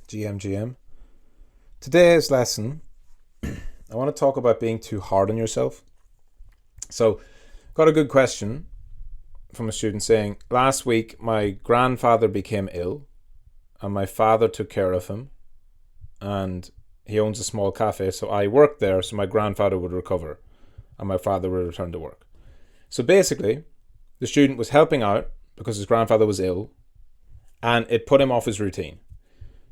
GM. Today's lesson, I want to talk about being too hard on yourself. So, got a good question from a student saying, last week my grandfather became ill and my father took care of him, and he owns a small cafe, so I worked there so my grandfather would recover and my father would return to work. So basically, the student was helping out because his grandfather was ill and it put him off his routine.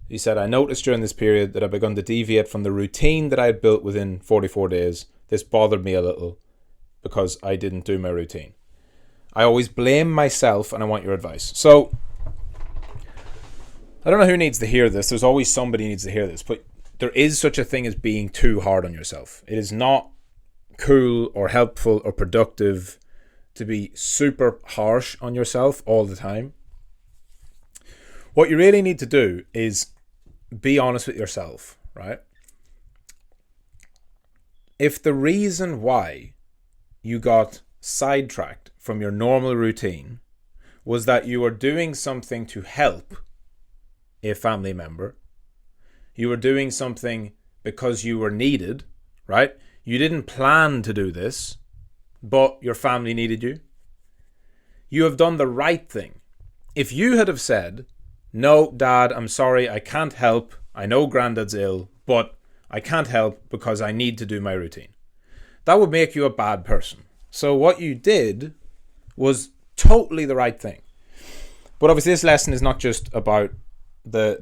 He said, I noticed during this period that I'd begun to deviate from the routine that I had built within 44 days. This bothered me a little because I didn't do my routine. I always blame myself and I want your advice. So, I don't know who needs to hear this. There's always somebody who needs to hear this. But there is such a thing as being too hard on yourself. It is not cool or helpful or productive to be super harsh on yourself all the time. What you really need to do is be honest with yourself, right? If the reason why you got sidetracked from your normal routine was that you were doing something to help a family member, you were doing something because you were needed, right? You didn't plan to do this, but your family needed you. You have done the right thing. If you had have said, no, Dad, I'm sorry, I can't help. I know Granddad's ill, but I can't help because I need to do my routine. That would make you a bad person. So what you did was totally the right thing. But obviously this lesson is not just about the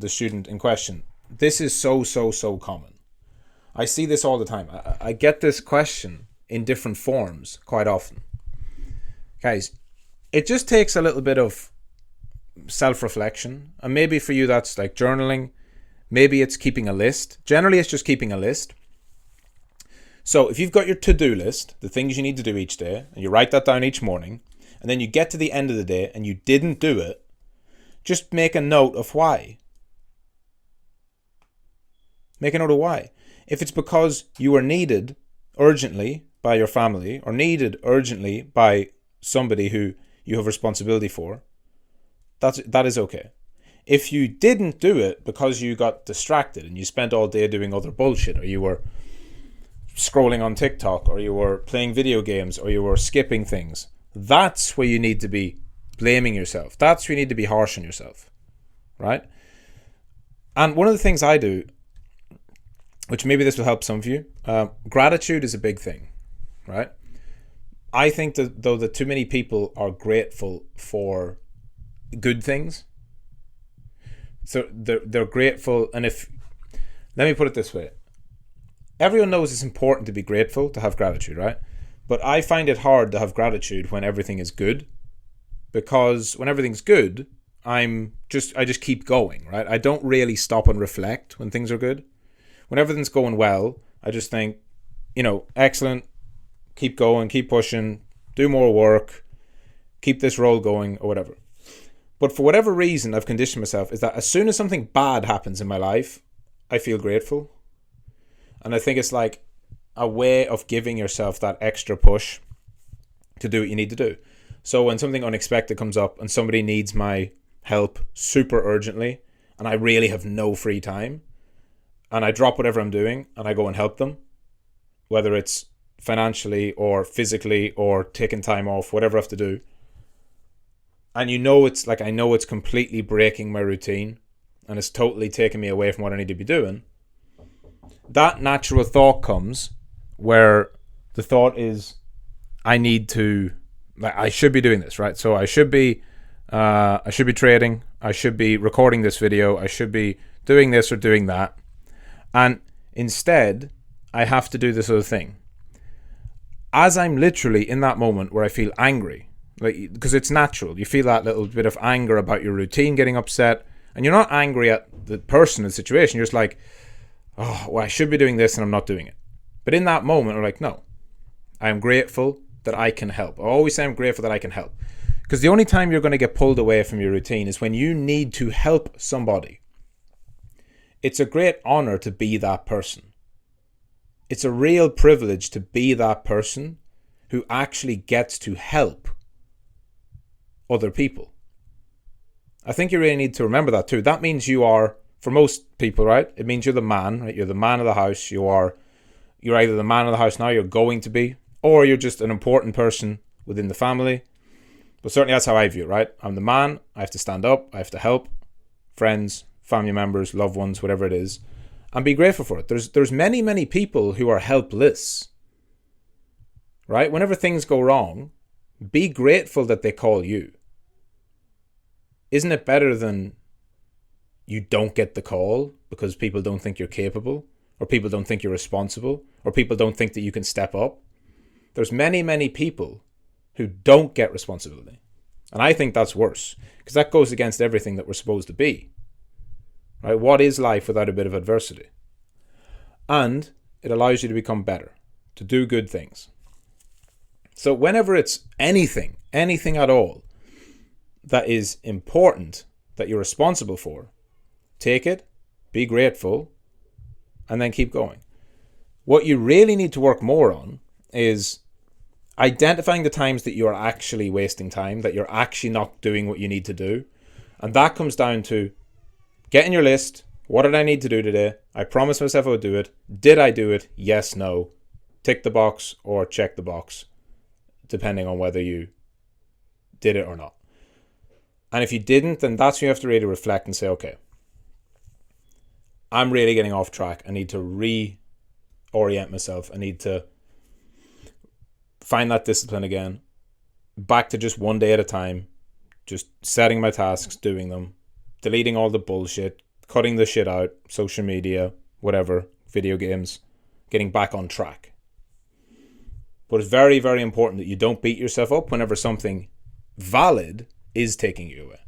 student in question. This is so common. I see this all the time. I get this question in different forms quite often. Guys, it just takes a little bit of self-reflection, and maybe for you that's like journaling, maybe it's keeping a list. Generally it's just keeping a list. So if you've got your to-do list, the things you need to do each day, and you write that down each morning, and then you get to the end of the day and you didn't do it, just make a note of why. Make a note of why. If it's because you were needed urgently by your family or needed urgently by somebody who you have responsibility for, that is okay. If you didn't do it because you got distracted and you spent all day doing other bullshit, or you were scrolling on TikTok, or you were playing video games, or you were skipping things, that's where you need to be blaming yourself. That's where you need to be harsh on yourself, right? And one of the things I do, which maybe this will help some of you, gratitude is a big thing, right? I think that though that too many people are grateful for good things, so they're grateful. And if, let me put it this way, everyone knows it's important to be grateful, to have gratitude, right? But I find it hard to have gratitude when everything is good, because when everything's good, I just keep going, right? I don't really stop and reflect when things are good. When everything's going well, I just think, excellent, keep going, keep pushing, do more work, keep this roll going, or whatever. But for whatever reason, I've conditioned myself is that as soon as something bad happens in my life, I feel grateful. And I think it's like a way of giving yourself that extra push to do what you need to do. So when something unexpected comes up and somebody needs my help super urgently, and I really have no free time, and I drop whatever I'm doing and I go and help them, whether it's financially or physically or taking time off, whatever I have to do, and I know it's completely breaking my routine and it's totally taking me away from what I need to be doing, that natural thought comes where the thought is, I should be doing this, right? So I should be trading, I should be recording this video, I should be doing this or doing that, and instead I have to do this other thing. As I'm literally in that moment where I feel angry, because it's natural, you feel that little bit of anger about your routine, getting upset, and you're not angry at the person in the situation, you're just like, oh, well, I should be doing this and I'm not doing it. But in that moment, I'm like, no, I am grateful that I can help. I always say I'm grateful that I can help. Because the only time you're going to get pulled away from your routine is when you need to help somebody. It's a great honor to be that person. It's a real privilege to be that person who actually gets to help other people. I think you really need to remember that too. That means you are For most people, right, it means you're the man, right? You're the man of the house. You're either the man of the house now, you're going to be, or you're just an important person within the family. But certainly that's how I view it, right? I'm the man. I have to stand up. I have to help friends, family members, loved ones, whatever it is, and be grateful for it. There's many, many people who are helpless, right? Whenever things go wrong, be grateful that they call you. Isn't it better than you don't get the call because people don't think you're capable, or people don't think you're responsible, or people don't think that you can step up? There's many, many people who don't get responsibility. And I think that's worse, because that goes against everything that we're supposed to be. Right? What is life without a bit of adversity? And it allows you to become better, to do good things. So whenever it's anything at all that is important, that you're responsible for, take it, be grateful, and then keep going. What you really need to work more on is identifying the times that you're actually wasting time, that you're actually not doing what you need to do. And that comes down to getting your list. What did I need to do today? I promised myself I would do it. Did I do it? Yes, no. Tick the box or check the box, depending on whether you did it or not. And if you didn't, then that's when you have to really reflect and say, okay, I'm really getting off track. I need to reorient myself. I need to find that discipline again. Back to just one day at a time. Just setting my tasks, doing them. Deleting all the bullshit. Cutting the shit out. Social media, whatever. Video games. Getting back on track. But it's very, very important that you don't beat yourself up whenever something valid is taking you away.